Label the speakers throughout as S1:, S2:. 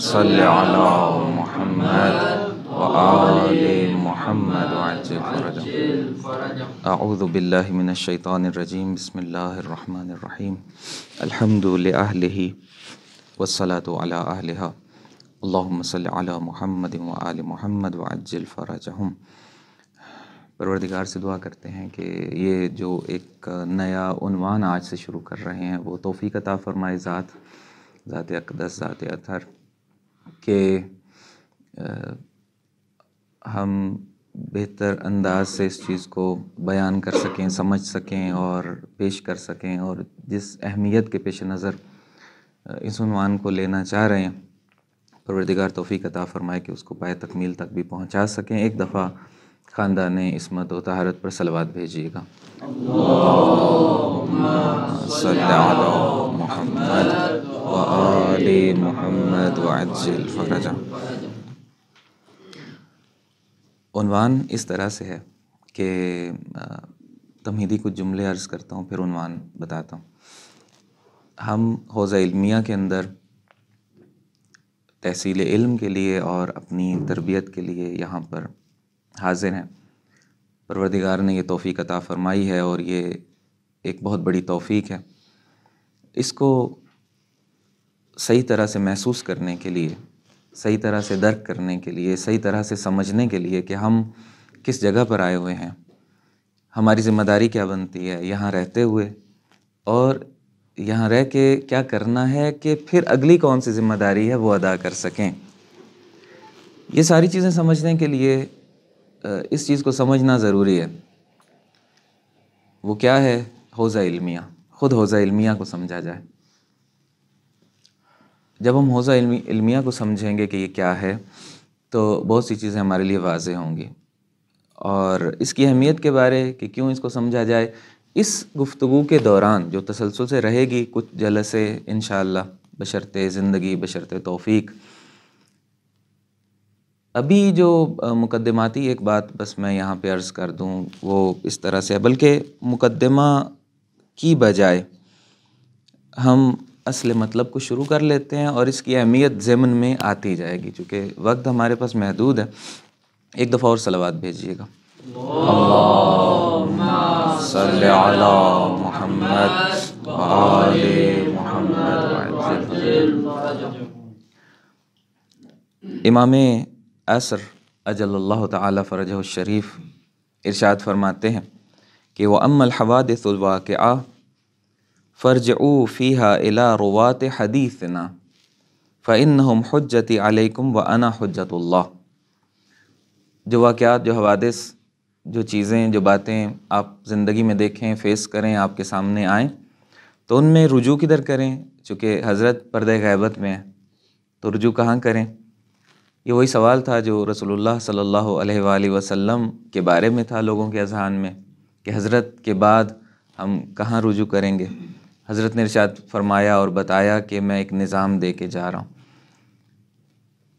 S1: صل علی محمد وآل محمد وعجل فرجهم. اعوذ باللہ من الشیطان الرجیم. بسم اللہ الرحمن الرحیم. الحمد لأہلہ والصلاة علی اہلہا. اللہم صل علی محمد وآل محمد وعجل فرجهم. پروردگار سے دعا کرتے ہیں کہ یہ جو ایک نیا عنوان آج سے شروع کر رہے ہیں وہ توفیق عطا فرمائے ذات اقدس، ذات اطہر، کہ ہم بہتر انداز سے اس چیز کو بیان کر سکیں، سمجھ سکیں اور پیش کر سکیں، اور جس اہمیت کے پیش نظر اس عنوان کو لینا چاہ رہے ہیں پروردگار توفیق عطا فرمائے کہ اس کو پائے تکمیل تک بھی پہنچا سکیں. ایک دفعہ خاندان عصمت و طہارت پر صلوات بھیجیے گا. اللہم صل علی محمد وآل محمد وعجل فرجهم. عنوان اس طرح سے ہے کہ تمہیدی کچھ جملے عرض کرتا ہوں پھر عنوان بتاتا ہوں. ہم حوزہ علمیہ کے اندر تحصیل علم کے لیے اور اپنی تربیت کے لیے یہاں پر حاضر ہیں. پروردگار نے یہ توفیق عطا فرمائی ہے اور یہ ایک بہت بڑی توفیق ہے. اس کو صحیح طرح سے محسوس کرنے کے لیے، صحیح طرح سے درک کرنے کے لیے، صحیح طرح سے سمجھنے کے لیے کہ ہم کس جگہ پر آئے ہوئے ہیں، ہماری ذمہ داری کیا بنتی ہے یہاں رہتے ہوئے، اور یہاں رہ کے کیا کرنا ہے کہ پھر اگلی کون سی ذمہ داری ہے وہ ادا کر سکیں. یہ ساری چیزیں سمجھنے کے لیے اس چیز کو سمجھنا ضروری ہے. وہ کیا ہے؟ حوزہ علمیہ. خود حوزہ علمیہ کو سمجھا جائے. جب ہم حوزہ علمیہ کو سمجھیں گے کہ یہ کیا ہے تو بہت سی چیزیں ہمارے لیے واضح ہوں گی، اور اس کی اہمیت کے بارے کہ کیوں اس کو سمجھا جائے اس گفتگو کے دوران جو تسلسل سے رہے گی کچھ جلسے انشاءاللہ بشرطِ زندگی، بشرطِ توفیق. ابھی جو مقدماتی ایک بات بس میں یہاں پہ عرض کر دوں وہ اس طرح سے ہے، بلکہ مقدمہ کی بجائے ہم اصل مطلب کو شروع کر لیتے ہیں اور اس کی اہمیت ضمن میں آتی جائے گی. چونکہ وقت ہمارے پاس محدود ہے. ایک دفعہ اور صلوات بھیجیے گا. اللہم صل علی محمد وآل محمد وعجل فرجهم. امام عصر اجل اللہ تعالی فرجہ الشریف ارشاد فرماتے ہیں کہ وَأَمَّا الْحَوَادِثُ الْوَاقِعَةُ فَارْجِعُوا فِيهَا إِلَىٰ رُوَاةِ حَدِيثِنَا فَإِنَّهُمْ حُجَّتِي عَلَيْكُمْ وَأَنَا حُجَّةُ اللَّهِ. جو واقعات، جو حوادث، جو چیزیں، جو باتیں آپ زندگی میں دیکھیں، فیس کریں، آپ کے سامنے آئیں تو ان میں رجوع کدھر کریں؟ چونکہ حضرت پردہ غیبت میں ہیں تو رجوع کہاں کریں؟ یہ وہی سوال تھا جو رسول اللہ صلی اللہ علیہ وآلہ وسلم کے بارے میں تھا لوگوں کے اذہان میں کہ حضرت کے بعد ہم کہاں رجوع کریں گے. حضرت نے ارشاد فرمایا اور بتایا کہ میں ایک نظام دے کے جا رہا ہوں.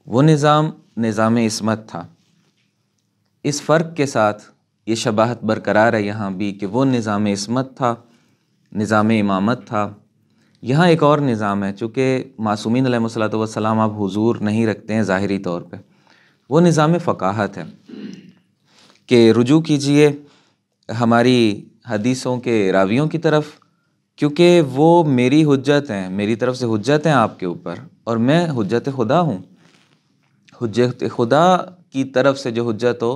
S1: وہ نظام عصمت تھا. اس فرق کے ساتھ یہ شباہت برقرار ہے یہاں بھی کہ وہ نظام عصمت تھا، نظام امامت تھا. یہاں ایک اور نظام ہے. چونکہ معصومین علیہ الصلوۃ والسلام آپ حضور نہیں رکھتے ہیں ظاہری طور پہ. وہ نظام فقاہت ہے کہ رجوع کیجئے ہماری حدیثوں کے راویوں کی طرف، کیونکہ وہ میری حجت ہیں، میری طرف سے حجت ہیں آپ کے اوپر، اور میں حجت خدا ہوں. حجت خدا کی طرف سے جو حجت ہو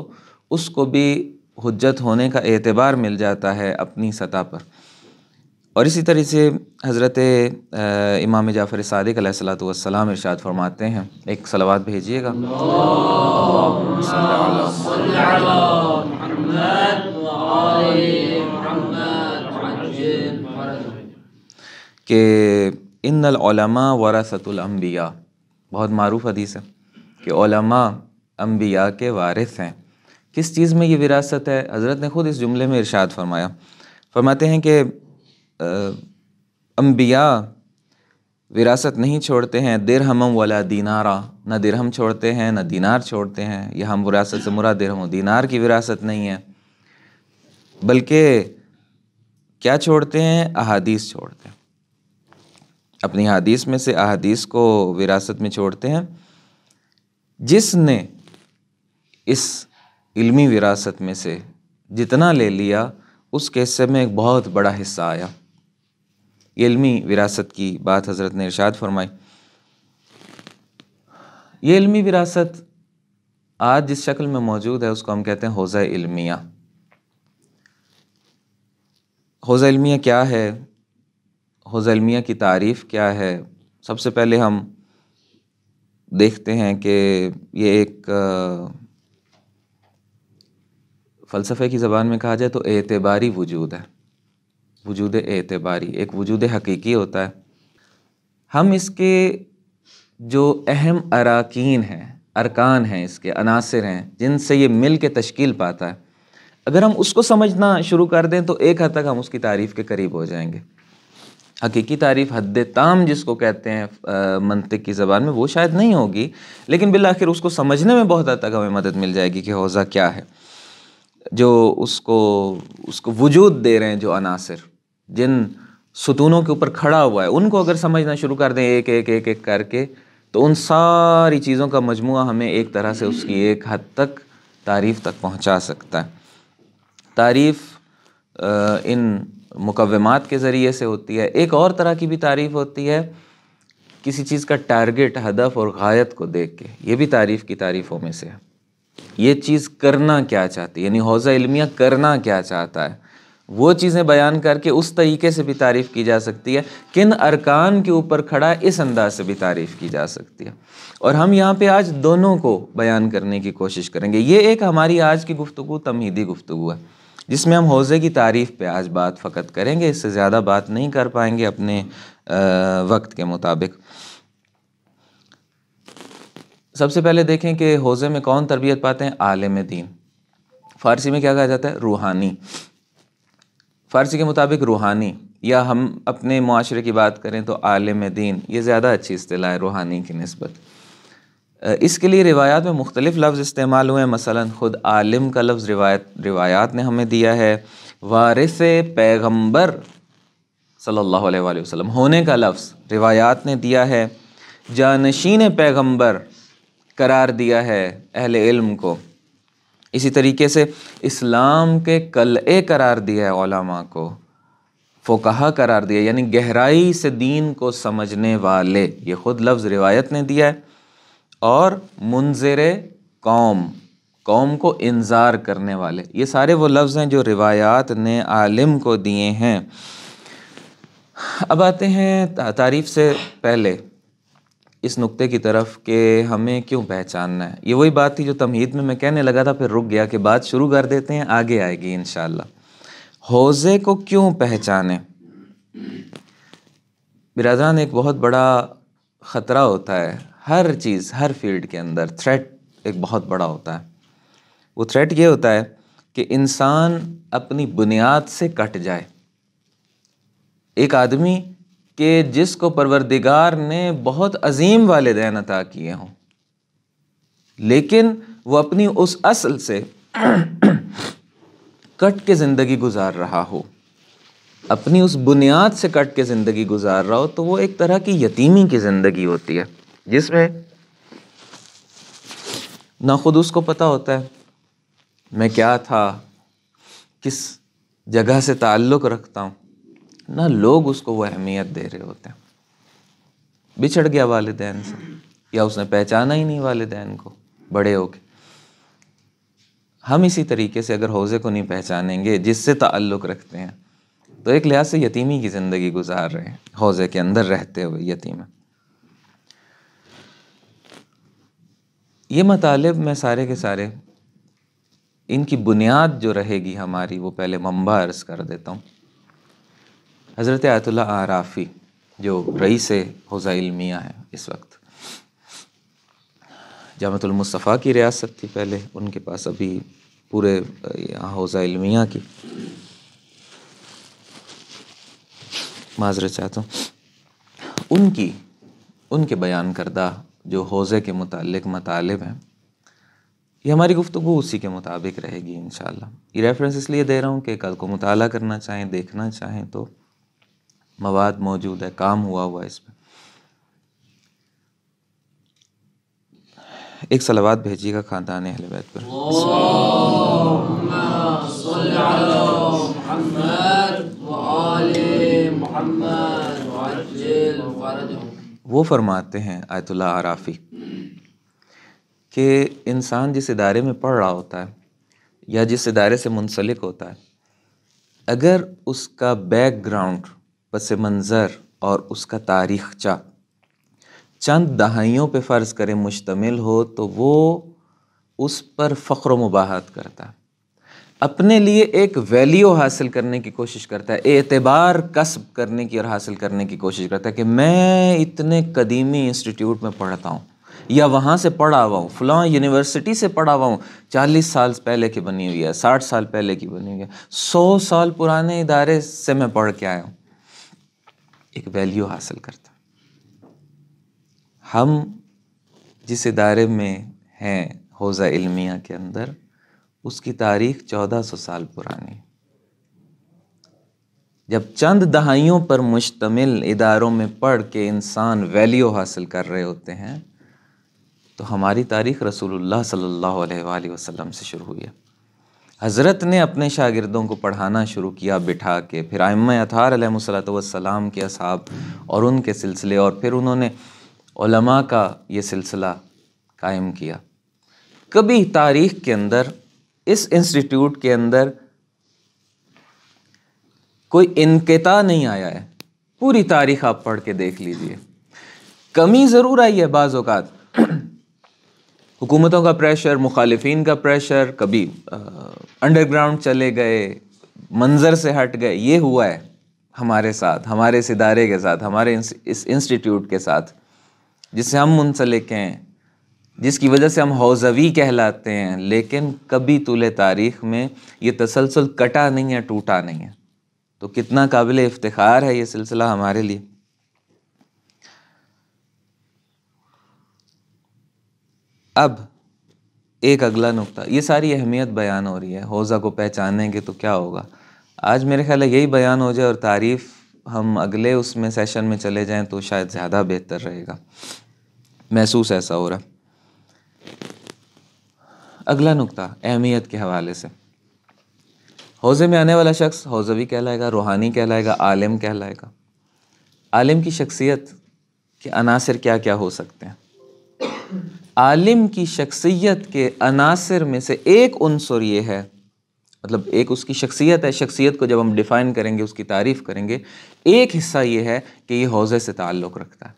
S1: اس کو بھی حجت ہونے کا اعتبار مل جاتا ہے اپنی سطح پر. اور اسی طرح سے حضرت امام جعفر صادق علیہ الصلوۃ والسلام ارشاد فرماتے ہیں، ایک صلوات بھیجیے گا. اللہم صل علی محمد وآل محمد وعجل فرجهم. کہ ان العلماء ورثۃ الانبیاء، بہت معروف حدیث ہے کہ علماء انبیاء کے وارث ہیں. کس چیز میں یہ وراثت ہے؟ حضرت نے خود اس جملے میں ارشاد فرماتے ہیں کہ انبیاء وراثت نہیں چھوڑتے ہیں درہم ولا دینارا، نہ درہم چھوڑتے ہیں نہ دینار چھوڑتے ہیں. یہاں وراثت سے مراد درہم و دینار کی وراثت نہیں ہے، بلکہ کیا چھوڑتے ہیں؟ احادیث چھوڑتے ہیں. اپنی حدیث میں سے احادیث کو وراثت میں چھوڑتے ہیں. جس نے اس علمی وراثت میں سے جتنا لے لیا اس کے حصے میں ایک بہت بڑا حصہ آیا. یہ علمی وراثت کی بات حضرت نے ارشاد فرمائی. یہ علمی وراثت آج جس شکل میں موجود ہے اس کو ہم کہتے ہیں حوزہ علمیہ. حوزہ علمیہ کیا ہے؟ حوزہ علمیہ کی تعریف کیا ہے؟ سب سے پہلے ہم دیکھتے ہیں کہ یہ ایک فلسفے کی زبان میں کہا جائے تو اعتباری وجود ہے. وجود اعتباری ایک وجود حقیقی ہوتا ہے. ہم اس کے جو اہم اراکین ہیں، ارکان ہیں، اس کے عناصر ہیں جن سے یہ مل کے تشکیل پاتا ہے، اگر ہم اس کو سمجھنا شروع کر دیں تو ایک حد تک ہم اس کی تعریف کے قریب ہو جائیں گے. حقیقی تعریف حد تام جس کو کہتے ہیں منطق کی زبان میں، وہ شاید نہیں ہوگی، لیکن بالآخر اس کو سمجھنے میں بہت حد تک ہمیں مدد مل جائے گی کہ حوزہ کیا ہے. جو اس کو وجود دے رہے ہیں، جو عناصر جن ستونوں کے اوپر کھڑا ہوا ہے، ان کو اگر سمجھنا شروع کر دیں ایک ایک ایک ایک کر کے، تو ان ساری چیزوں کا مجموعہ ہمیں ایک طرح سے اس کی ایک حد تک تعریف تک پہنچا سکتا ہے. تعریف ان مقومات کے ذریعے سے ہوتی ہے. ایک اور طرح کی بھی تعریف ہوتی ہے کسی چیز کا ٹارگٹ، ہدف اور غایت کو دیکھ کے. یہ بھی تعریف کی تعریفوں میں سے ہے. یہ چیز کرنا کیا چاہتی ہے، یعنی حوزہ علمیہ کرنا کیا چاہتا ہے، وہ چیزیں بیان کر کے اس طریقے سے بھی تعریف کی جا سکتی ہے. کن ارکان کے اوپر کھڑا ہے، اس انداز سے بھی تعریف کی جا سکتی ہے. اور ہم یہاں پہ آج دونوں کو بیان کرنے کی کوشش کریں گے. یہ ایک ہماری آج کی گفتگو تمہیدی گفتگو ہے جس میں ہم حوزے کی تعریف پہ آج بات فقط کریں گے، اس سے زیادہ بات نہیں کر پائیں گے اپنے وقت کے مطابق. سب سے پہلے دیکھیں کہ حوزے میں کون تربیت پاتے ہیں؟ عالم دین. فارسی میں کیا کہا جاتا ہے؟ روحانی. فارسی کے مطابق روحانی، یا ہم اپنے معاشرے کی بات کریں تو عالم دین. یہ زیادہ اچھی اصطلاح ہے روحانی کی نسبت. اس کے لیے روایات میں مختلف لفظ استعمال ہوئے ہیں. مثلا خود عالم کا لفظ روایات نے ہمیں دیا ہے. وارث پیغمبر صلی اللہ علیہ وآلہ وسلم ہونے کا لفظ روایات نے دیا ہے. جانشین پیغمبر قرار دیا ہے اہل علم کو. اسی طریقے سے اسلام کے قلعے قرار دیا ہے علماء کو، فقہا قرار دیا، یعنی گہرائی سے دین کو سمجھنے والے. یہ خود لفظ روایت نے دیا ہے. اور منذر قوم کو انذار کرنے والے، یہ سارے وہ لفظ ہیں جو روایات نے عالم کو دیے ہیں. اب آتے ہیں تعریف سے پہلے اس نقطے کی طرف کہ ہمیں کیوں پہچاننا ہے. یہ وہی بات تھی جو تمہید میں کہنے لگا تھا، پھر رک گیا کہ بات شروع کر دیتے ہیں، آگے آئے گی انشاءاللہ. حوزے کو کیوں پہچانیں؟ برادران، ایک بہت بڑا خطرہ ہوتا ہے ہر چیز، ہر فیلڈ کے اندر تھریٹ ایک بہت بڑا ہوتا ہے. وہ تھریٹ یہ ہوتا ہے کہ انسان اپنی بنیاد سے کٹ جائے. ایک آدمی کہ جس کو پروردگار نے بہت عظیم والدین عطا کیے ہوں، لیکن وہ اپنی اس اصل سے کٹ کے زندگی گزار رہا ہو، اپنی اس بنیاد سے کٹ کے زندگی گزار رہا ہو، تو وہ ایک طرح کی یتیمی کی زندگی ہوتی ہے جس میں نہ خود اس کو پتہ ہوتا ہے میں کیا تھا، کس جگہ سے تعلق رکھتا ہوں، نہ لوگ اس کو وہ اہمیت دے رہے ہوتے ہیں. بچھڑ گیا والدین سے، یا اس نے پہچانا ہی نہیں والدین کو بڑے ہو کے. ہم اسی طریقے سے اگر حوزے کو نہیں پہچانیں گے جس سے تعلق رکھتے ہیں، تو ایک لحاظ سے یتیمی کی زندگی گزار رہے ہیں حوزے کے اندر رہتے ہوئے. یتیم ہے. یہ مطالب میں سارے کے سارے ان کی بنیاد جو رہے گی ہماری، وہ پہلے منبع عرض کر دیتا ہوں. حضرت آیت اللہ اعرافی جو رئیس حوزہ علمیہ ہے اس وقت، جامعۃ المصطفیٰ کی ریاست تھی پہلے ان کے پاس، ابھی پورے حوزہ علمیہ کی، معذرت چاہتا ہوں، ان کے بیان کردہ جو حوزے کے متعلق مطالب ہیں، یہ ہماری گفتگو اسی کے مطابق رہے گی انشاءاللہ. یہ ریفرنس اس لیے دے رہا ہوں کہ کل کو مطالعہ کرنا چاہیں، دیکھنا چاہیں تو مواد موجود ہے، کام ہوا ہے اس پہ. ایک صلوات بھیجیے گا خاندان اہل بیت پر۔
S2: اللہم صل علی محمد وآل محمد وعجل فرجهم۔
S1: وہ فرماتے ہیں آیت اللہ عرافی کہ انسان جس ادارے میں پڑھ رہا ہوتا ہے یا جس ادارے سے منسلک ہوتا ہے، اگر اس کا بیک گراؤنڈ، پس منظر اور اس کا تاریخچہ چند دہائیوں پہ فرض کرے مشتمل ہو تو وہ اس پر فخر و مباحت کرتا ہے، اپنے لیے ایک ویلیو حاصل کرنے کی کوشش کرتا ہے، اعتبار کسب کرنے کی اور حاصل کرنے کی کوشش کرتا ہے کہ میں اتنے قدیمی انسٹیٹیوٹ میں پڑھتا ہوں یا وہاں سے پڑھا ہوا ہوں، فلاں یونیورسٹی سے پڑھا ہوا ہوں، 40 سال پہلے کی بنی ہوئی ہے، 60 سال پہلے کی بنی ہوئی ہے، 100 سال پرانے ادارے سے میں پڑھ کے آیا ہوں، ایک ویلیو حاصل کرتا۔ ہم جس ادارے میں ہیں حوزہ علمیہ کے اندر، اس کی تاریخ 1400 سال پرانی۔ جب چند دہائیوں پر مشتمل اداروں میں پڑھ کے انسان ویلیو حاصل کر رہے ہوتے ہیں، تو ہماری تاریخ رسول اللہ صلی اللہ علیہ وآلہ وسلم سے شروع ہوئی ہے۔ حضرت نے اپنے شاگردوں کو پڑھانا شروع کیا بٹھا کے، پھر ائمہ اطہار علیہم السلام کے اصحاب اور ان کے سلسلے، اور پھر انہوں نے علماء کا یہ سلسلہ قائم کیا۔ کبھی تاریخ کے اندر اس انسٹیٹیوٹ کے اندر کوئی انقطاع نہیں آیا ہے، پوری تاریخ آپ پڑھ کے دیکھ لیجئے۔ کمی ضرور آئی ہے بعض اوقات، حکومتوں کا پریشر، مخالفین کا پریشر، کبھی انڈر گراؤنڈ چلے گئے، منظر سے ہٹ گئے، یہ ہوا ہے ہمارے ساتھ، ہمارے اس ادارے کے ساتھ، ہمارے اس انسٹیٹیوٹ کے ساتھ جس سے ہم منسلک ہیں، جس کی وجہ سے ہم حوزوی کہلاتے ہیں، لیکن کبھی طول تاریخ میں یہ تسلسل کٹا نہیں ہے، ٹوٹا نہیں ہے۔ تو کتنا قابل افتخار ہے یہ سلسلہ ہمارے لیے۔ اب ایک اگلا نقطہ، یہ ساری اہمیت بیان ہو رہی ہے، حوزہ کو پہچانیں گے تو کیا ہوگا۔ آج میرے خیال ہے یہی بیان ہو جائے اور تعریف ہم اگلے اس میں سیشن میں چلے جائیں تو شاید زیادہ بہتر رہے گا، محسوس ایسا ہو رہا۔ اگلا نقطہ اہمیت کے حوالے سے، حوزے میں آنے والا شخص حوزوی کہلائے گا، روحانی کہلائے گا، عالم کہلائے گا۔ عالم کی شخصیت کے عناصر کیا کیا ہو سکتے ہیں؟ عالم کی شخصیت کے عناصر میں سے ایک عنصر یہ ہے، مطلب ایک اس کی شخصیت ہے، شخصیت کو جب ہم ڈیفائن کریں گے، اس کی تعریف کریں گے، ایک حصہ یہ ہے کہ یہ حوزے سے تعلق رکھتا ہے،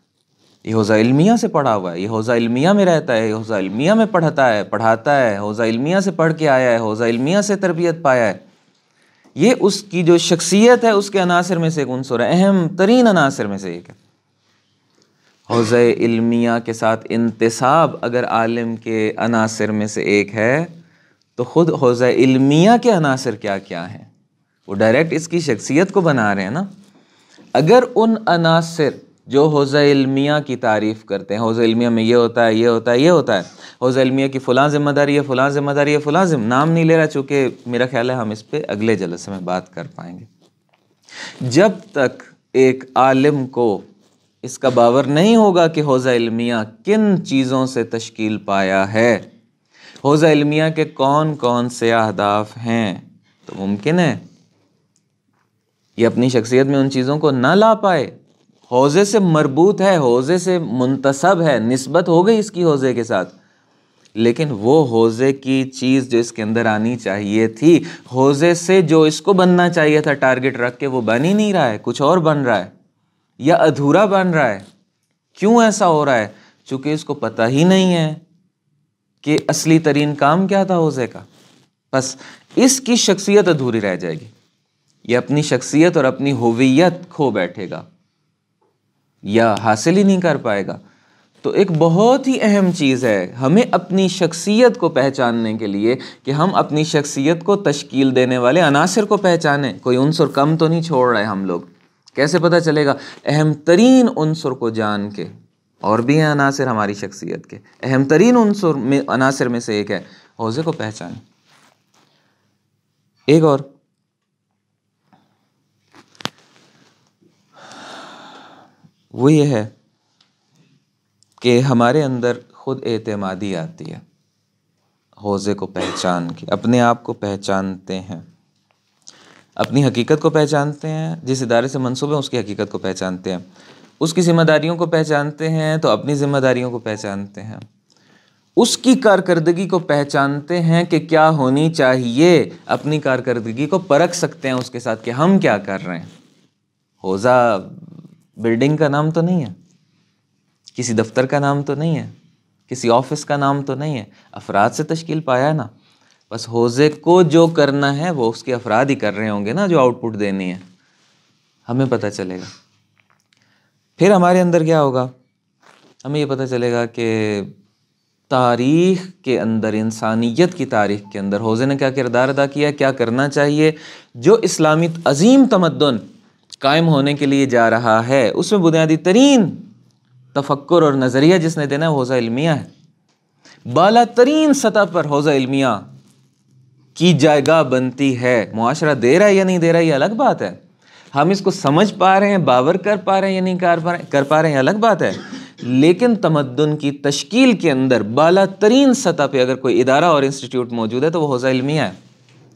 S1: یہ حوزہ علمیہ سے پڑھا ہوا ہے، یہ حوزہ علمیہ میں رہتا ہے، یہ حوزہ علمیہ میں پڑھاتا ہے، حوزہ علمیہ سے پڑھ کے آیا ہے، حوزہ علمیہ سے تربیت پایا ہے۔ یہ اس کی جو شخصیت ہے اس کے عناصر میں سے ایک عنصر ہے، اہم ترین عناصر میں سے ایک ہے۔ حوزہ علمیہ کے ساتھ انتساب اگر عالم کے عناصر میں سے ایک ہے تو خود حوزہ علمیہ کے عناصر کیا کیا ہیں، وہ ڈائریکٹ اس کی شخصیت کو بنا رہے ہیں نا۔ اگر ان عناصر جو حوزہ علمیہ کی تعریف کرتے ہیں، حوزہ علمیہ میں یہ ہوتا ہے، یہ ہوتا ہے، یہ ہوتا ہے، حوزہ علمیہ کی فلاں ذمہ داری ہے، فلاں ذمہ داری ہے، فلاں نام نہیں لے رہا، چونکہ میرا خیال ہے ہم اس پہ اگلے جلسے میں بات کر پائیں گے۔ جب تک ایک عالم کو اس کا باور نہیں ہوگا کہ حوزہ علمیہ کن چیزوں سے تشکیل پایا ہے، حوزہ علمیہ کے کون کون سے اہداف ہیں، تو ممکن ہے یہ اپنی شخصیت میں ان چیزوں کو نہ لا پائے۔ حوزے سے مربوط ہے، حوزے سے منتسب ہے، نسبت ہو گئی اس کی حوزے کے ساتھ، لیکن وہ حوزے کی چیز جو اس کے اندر آنی چاہیے تھی، حوزے سے جو اس کو بننا چاہیے تھا ٹارگٹ رکھ کے، وہ بن ہی نہیں رہا ہے، کچھ اور بن رہا ہے یا ادھورا بن رہا ہے۔ کیوں ایسا ہو رہا ہے؟ چونکہ اس کو پتہ ہی نہیں ہے کہ اصلی ترین کام کیا تھا حوزے کا، بس اس کی شخصیت ادھوری رہ جائے گی، یہ اپنی شخصیت اور اپنی ہویت کھو بیٹھے گا یا حاصل ہی نہیں کر پائے گا۔ تو ایک بہت ہی اہم چیز ہے ہمیں اپنی شخصیت کو پہچاننے کے لیے کہ ہم اپنی شخصیت کو تشکیل دینے والے عناصر کو پہچانیں، کوئی عنصر کم تو نہیں چھوڑ رہے ہم لوگ۔ کیسے پتہ چلے گا؟ اہم ترین عنصر کو جان کے، اور بھی ہیں عناصر ہماری شخصیت کے، اہم ترین عناصر میں سے ایک ہے حوزے کو پہچانیں۔ ایک اور وہ یہ ہے کہ ہمارے اندر خود اعتمادی آتی ہے، حوضے کو پہچان کے اپنے آپ کو پہچانتے ہیں، اپنی حقیقت کو پہچانتے ہیں، جس ادارے سے منسوب ہیں اس کی حقیقت کو پہچانتے ہیں، اس کی ذمہ داریوں کو پہچانتے ہیں تو اپنی ذمہ داریوں کو پہچانتے ہیں، اس کی کارکردگی کو پہچانتے ہیں کہ کیا ہونی چاہیے، اپنی کارکردگی کو پرکھ سکتے ہیں اس کے ساتھ کہ ہم کیا کر رہے ہیں۔ حوضہ بلڈنگ کا نام تو نہیں ہے، کسی دفتر کا نام تو نہیں ہے، کسی آفس کا نام تو نہیں ہے، افراد سے تشکیل پایا ہے نا۔ بس حوضے کو جو کرنا ہے وہ اس کے افراد ہی کر رہے ہوں گے نا، جو آؤٹ پٹ دینی ہے، ہمیں پتہ چلے گا۔ پھر ہمارے اندر کیا ہوگا، ہمیں یہ پتہ چلے گا کہ تاریخ کے اندر، انسانیت کی تاریخ کے اندر حوضے نے کیا کردار ادا کیا، کیا کرنا چاہیے۔ جو اسلامی عظیم تمدن قائم ہونے کے لیے جا رہا ہے، اس میں بنیادی ترین تفکر اور نظریہ جس نے دینا ہے وہ حوزہ علمیہ ہے۔ بالا ترین سطح پر حوزہ علمیہ کی جائیگاہ بنتی ہے۔ معاشرہ دے رہا ہے یا نہیں دے رہا یہ الگ بات ہے، ہم اس کو سمجھ پا رہے ہیں، باور کر پا رہے ہیں یا نہیں کر پا رہے ہیں یہ الگ بات ہے، لیکن تمدن کی تشکیل کے اندر بالا ترین سطح پہ اگر کوئی ادارہ اور انسٹیٹیوٹ موجود ہے تو وہ حوزہ علمیہ ہے۔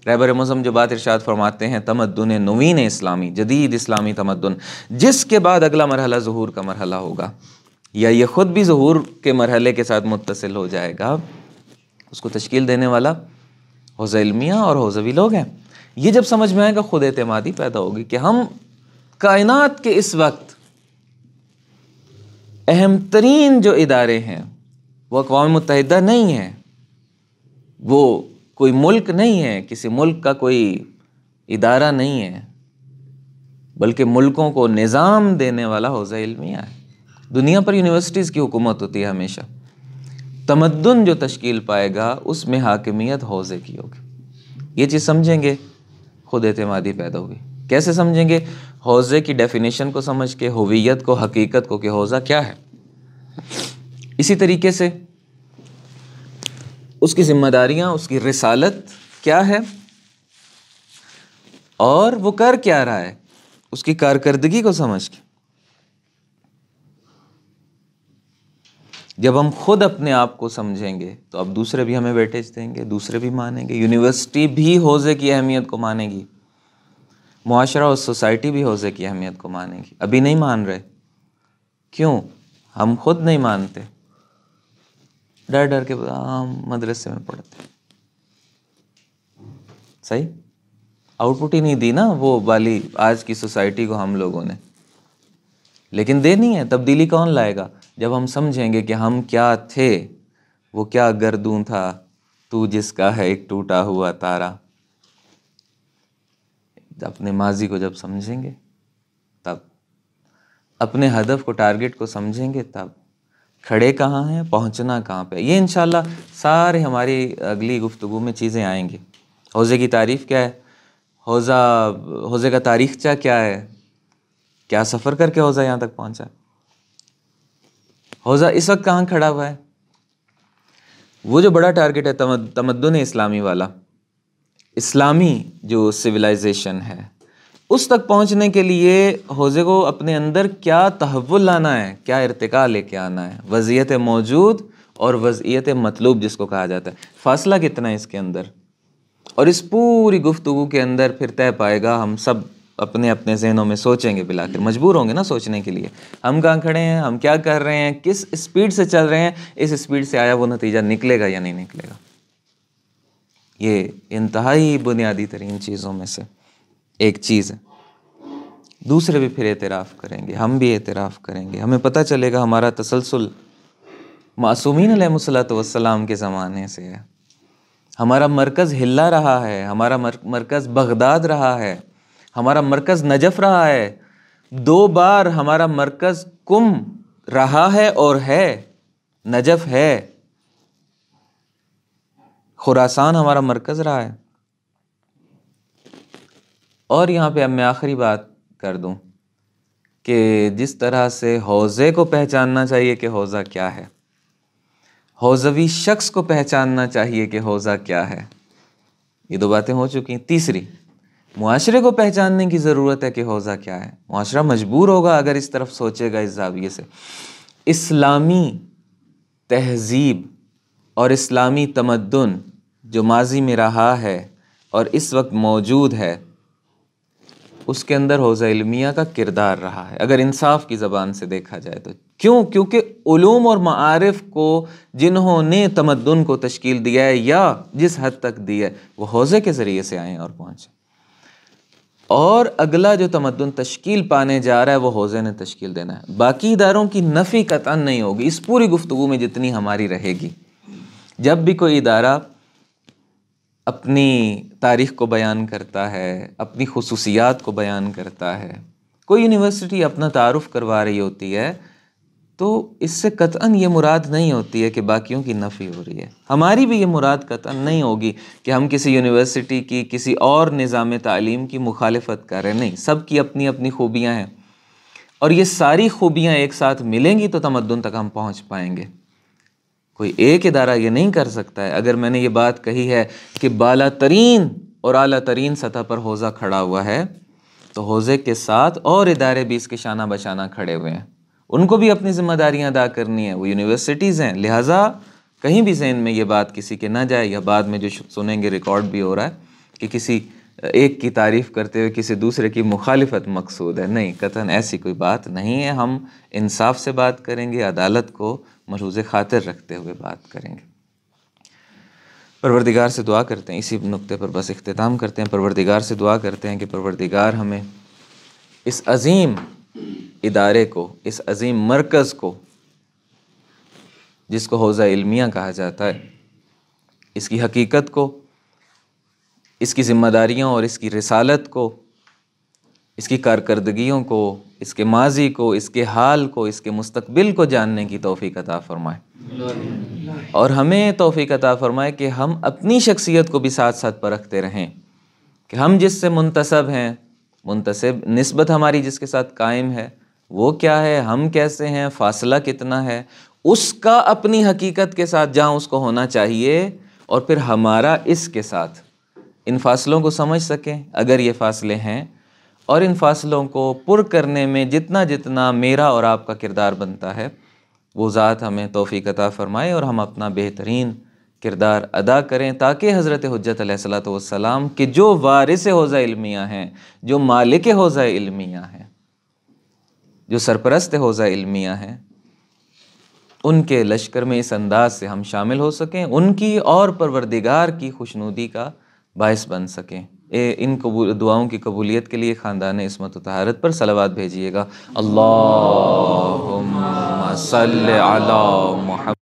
S1: رہبر معظم جو بات ارشاد فرماتے ہیں، تمدن نوین اسلامی، جدید اسلامی تمدن، جس کے بعد اگلا مرحلہ ظہور کا مرحلہ ہوگا، یا یہ خود بھی ظہور کے مرحلے کے ساتھ متصل ہو جائے گا، اس کو تشکیل دینے والا حوزہ علمیہ اور حوزوی لوگ ہیں۔ یہ جب سمجھ میں آئے گا خود اعتمادی پیدا ہوگی کہ ہم کائنات کے اس وقت اہم ترین جو ادارے ہیں وہ اقوام متحدہ نہیں ہیں، وہ کوئی ملک نہیں ہے، کسی ملک کا کوئی ادارہ نہیں ہے، بلکہ ملکوں کو نظام دینے والا حوزہ علمیہ ہے۔ دنیا پر یونیورسٹیز کی حکومت ہوتی ہے ہمیشہ، تمدن جو تشکیل پائے گا اس میں حاکمیت حوزے کی ہوگی۔ یہ چیز سمجھیں گے خود اعتمادی پیدا ہوگی۔ کیسے سمجھیں گے؟ حوزے کی ڈیفینیشن کو سمجھ کے، ہویت کو، حقیقت کو کہ حوزہ کیا ہے۔ اسی طریقے سے اس کی ذمہ داریاں، اس کی رسالت کیا ہے اور وہ کر کیا رہا ہے، اس کی کارکردگی کو سمجھ کے جب ہم خود اپنے آپ کو سمجھیں گے تو اب دوسرے بھی ہمیں ویٹیج دیں گے، دوسرے بھی مانیں گے۔ یونیورسٹی بھی حوزے کی اہمیت کو مانے گی، معاشرہ اور سوسائٹی بھی حوزے کی اہمیت کو مانے گی۔ ابھی نہیں مان رہے، کیوں؟ ہم خود نہیں مانتے، ڈر ڈر کے ہم مدرسے میں پڑھتے، صحیح آؤٹ پٹ ہی نہیں دی نا وہ والی آج کی سوسائٹی کو ہم لوگوں نے، لیکن دینی ہے۔ تبدیلی کون لائے گا؟ جب ہم سمجھیں گے کہ ہم کیا تھے، وہ کیا گردوں تھا تو جس کا ہے ایک ٹوٹا ہوا تارا۔ اپنے ماضی کو جب سمجھیں گے تب، اپنے ہدف کو، ٹارگٹ کو سمجھیں گے تب، کھڑے کہاں ہیں، پہنچنا کہاں پہ۔ یہ انشاءاللہ سارے ہماری اگلی گفتگو میں چیزیں آئیں گی۔ حوزے کی تعریف کیا ہے، حوزے کا تاریخچہ کیا ہے، کیا سفر کر کے حوزہ یہاں تک پہنچا، حوزہ اس وقت کہاں کھڑا ہوا ہے۔ وہ جو بڑا ٹارگٹ ہے تمدن اسلامی والا، اسلامی جو سویلائزیشن ہے، اس تک پہنچنے کے لیے حوزے کو اپنے اندر کیا تحول لانا ہے، کیا ارتقاء لے کے آنا ہے، وضعیت موجود اور وضعیت مطلوب جس کو کہا جاتا ہے، فاصلہ کتنا ہے اس کے اندر۔ اور اس پوری گفتگو کے اندر پھر طے پائے گا، ہم سب اپنے اپنے ذہنوں میں سوچیں گے، بالآخر مجبور ہوں گے نا سوچنے کے لیے، ہم کہاں کھڑے ہیں، ہم کیا کر رہے ہیں، کس اسپیڈ سے چل رہے ہیں، اس اسپیڈ سے آیا وہ نتیجہ نکلے گا یا نہیں نکلے گا۔ یہ انتہائی بنیادی ترین چیزوں میں سے ایک چیز ہے۔ دوسرے بھی پھر اعتراف کریں گے، ہم بھی اعتراف کریں گے، ہمیں پتہ چلے گا ہمارا تسلسل معصومین علیہ الصلوۃ والسلام کے زمانے سے ہے۔ ہمارا مرکز ہلا رہا ہے، ہمارا مرکز بغداد رہا ہے، ہمارا مرکز نجف رہا ہے، 2 بار ہمارا مرکز کم رہا ہے اور ہے، نجف ہے، خراسان ہمارا مرکز رہا ہے۔ اور یہاں پہ اب میں آخری بات کر دوں کہ جس طرح سے حوزے کو پہچاننا چاہیے کہ حوزہ کیا ہے، حوزوی شخص کو پہچاننا چاہیے کہ حوزہ کیا ہے، یہ 2 باتیں ہو چکی ہیں۔ تیسری، معاشرے کو پہچاننے کی ضرورت ہے کہ حوزہ کیا ہے۔ معاشرہ مجبور ہوگا اگر اس طرف سوچے گا، اس زاویے سے۔ اسلامی تہذیب اور اسلامی تمدن جو ماضی میں رہا ہے اور اس وقت موجود ہے، اس کے اندر حوزہ علمیہ کا کردار رہا ہے، اگر انصاف کی زبان سے دیکھا جائے تو۔ کیونکہ علوم اور معارف کو جنہوں نے تمدن کو تشکیل دیا ہے یا جس حد تک دی ہے، وہ حوزے کے ذریعے سے آئے اور پہنچے، اور اگلا جو تمدن تشکیل پانے جا رہا ہے وہ حوزے نے تشکیل دینا ہے۔ باقی اداروں کی نفی قطعاً نہیں ہوگی اس پوری گفتگو میں جتنی ہماری رہے گی۔ جب بھی کوئی ادارہ اپنی تاریخ کو بیان کرتا ہے، اپنی خصوصیات کو بیان کرتا ہے، کوئی یونیورسٹی اپنا تعارف کروا رہی ہوتی ہے، تو اس سے قطعاً یہ مراد نہیں ہوتی ہے کہ باقیوں کی نفی ہو رہی ہے۔ ہماری بھی یہ مراد قطعاً نہیں ہوگی کہ ہم کسی یونیورسٹی کی کسی اور نظام تعلیم کی مخالفت کر رہے ہیں، نہیں، سب کی اپنی اپنی خوبیاں ہیں، اور یہ ساری خوبیاں ایک ساتھ ملیں گی تو تمدن تک ہم پہنچ پائیں گے۔ کوئی ایک ادارہ یہ نہیں کر سکتا ہے۔ اگر میں نے یہ بات کہی ہے کہ بالا ترین اور اعلیٰ ترین سطح پر حوزہ کھڑا ہوا ہے، تو حوزے کے ساتھ اور ادارے بھی اس کے شانہ بشانہ کھڑے ہوئے ہیں، ان کو بھی اپنی ذمہ داریاں ادا کرنی ہے، وہ یونیورسٹیز ہیں، لہٰذا کہیں بھی ذہن میں یہ بات کسی کے نہ جائے، یا بعد میں جو سنیں گے ریکارڈ بھی ہو رہا ہے کہ کسی ایک کی تعریف کرتے ہوئے کسی دوسرے کی مخالفت مقصود ہے، نہیں، قطعاً ایسی کوئی بات نہیں ہے۔ ہم انصاف سے بات کریں گے، عدالت کو ملحوظ خاطر رکھتے ہوئے بات کریں گے۔ پروردگار سے دعا کرتے ہیں، اسی نقطے پر بس اختتام کرتے ہیں، پروردگار سے دعا کرتے ہیں کہ پروردگار ہمیں اس عظیم ادارے کو، اس عظیم مرکز کو جس کو حوزہ علمیہ کہا جاتا ہے، اس کی حقیقت کو، اس کی ذمہ داریوں اور اس کی رسالت کو، اس کی کارکردگیوں کو، اس کے ماضی کو، اس کے حال کو، اس کے مستقبل کو جاننے کی توفیق عطا فرمائے، اور ہمیں توفیق عطا فرمائے کہ ہم اپنی شخصیت کو بھی ساتھ ساتھ پرکھتے رہیں کہ ہم جس سے منتسب ہیں، منتسب نسبت ہماری جس کے ساتھ قائم ہے وہ کیا ہے، ہم کیسے ہیں، فاصلہ کتنا ہے، اس کا اپنی حقیقت کے ساتھ جہاں اس کو ہونا چاہیے، اور پھر ہمارا اس کے ساتھ، ان فاصلوں کو سمجھ سکیں اگر یہ فاصلے ہیں، اور ان فاصلوں کو پر کرنے میں جتنا جتنا میرا اور آپ کا کردار بنتا ہے، وہ ذات ہمیں توفیق عطا فرمائے اور ہم اپنا بہترین کردار ادا کریں، تاکہ حضرت حجت علیہ الصلوۃ والسلام کہ جو وارث حوزہ علمیہ ہیں، جو مالک حوزہ علمیہ ہیں، جو سرپرست حوزہ علمیہ ہیں، ان کے لشکر میں اس انداز سے ہم شامل ہو سکیں، ان کی اور پروردگار کی خوشنودی کا باعث بن سکیں۔ ان دعاؤں کی قبولیت کے لیے خاندان عصمت و طہارت پر صلوات بھیجیے گا۔ اللہم صل علی محمد۔